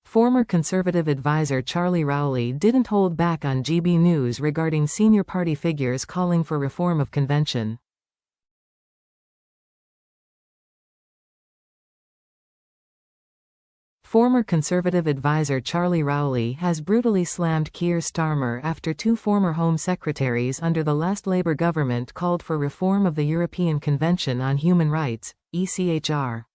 Former Conservative advisor Charlie Rowley didn't hold back on GB News regarding senior party figures calling for reform of convention. Former Conservative advisor Charlie Rowley has brutally slammed Keir Starmer after two former Home Secretaries under the last Labour government called for reform of the European Convention on Human Rights, ECHR.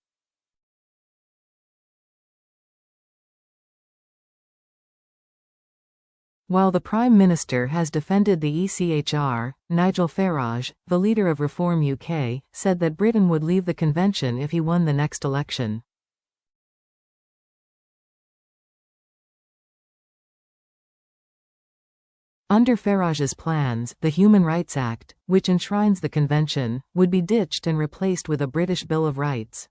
While the Prime Minister has defended the ECHR, Nigel Farage, the leader of Reform UK, said that Britain would leave the convention if he won the next election. Under Farage's plans, the Human Rights Act, which enshrines the convention, would be ditched and replaced with a British Bill of Rights.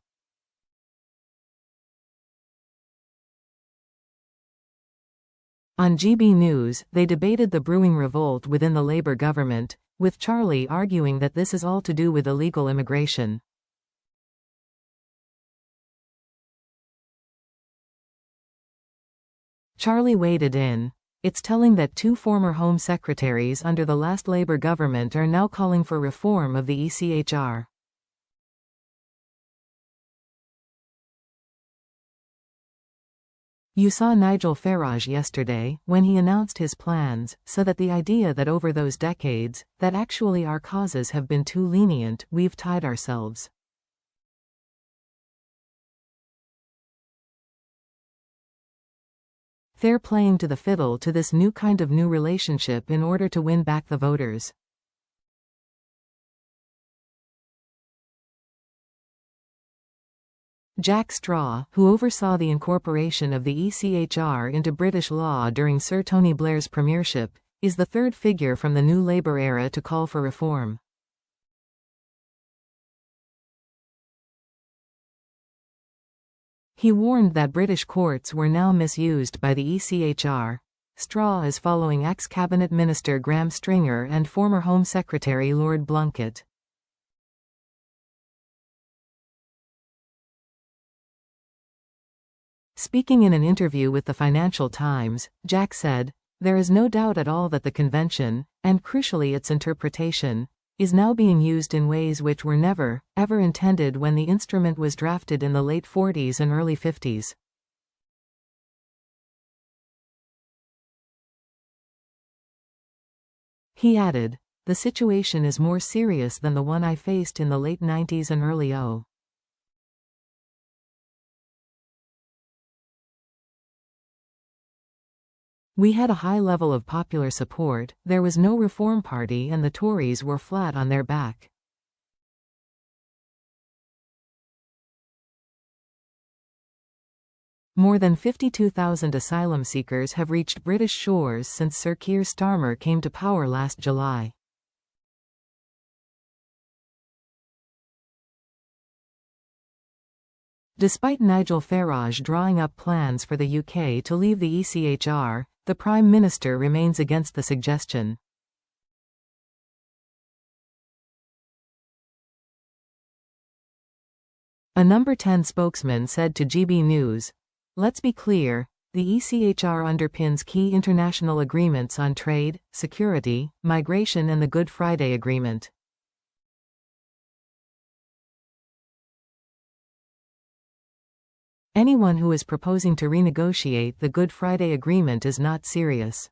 On GB News, they debated the brewing revolt within the Labour government, with Charlie arguing that this is all to do with illegal immigration. Charlie waded in. It's telling that two former Home Secretaries under the last Labour government are now calling for reform of the ECHR. You saw Nigel Farage yesterday, when he announced his plans, so that the idea that over those decades, that actually our causes have been too lenient, we've tied ourselves. They're playing to the fiddle to this new kind of new relationship in order to win back the voters. Jack Straw, who oversaw the incorporation of the ECHR into British law during Sir Tony Blair's premiership, is the third figure from the new Labour era to call for reform. He warned that British courts were now misused by the ECHR. Straw is following ex-Cabinet Minister Graham Stringer and former Home Secretary Lord Blunkett. Speaking in an interview with the Financial Times, Jack said, "There is no doubt at all that the convention, and crucially its interpretation, is now being used in ways which were never, ever intended when the instrument was drafted in the late 40s and early 50s. He added, "The situation is more serious than the one I faced in the late 90s and early 2000s. We had a high level of popular support, there was no Reform Party and the Tories were flat on their back. More than 52,000 asylum seekers have reached British shores since Sir Keir Starmer came to power last July. Despite Nigel Farage drawing up plans for the UK to leave the ECHR, the Prime Minister remains against the suggestion. A Number 10 spokesman said to GB News, "Let's be clear, the ECHR underpins key international agreements on trade, security, migration and the Good Friday Agreement. Anyone who is proposing to renegotiate the Good Friday Agreement is not serious."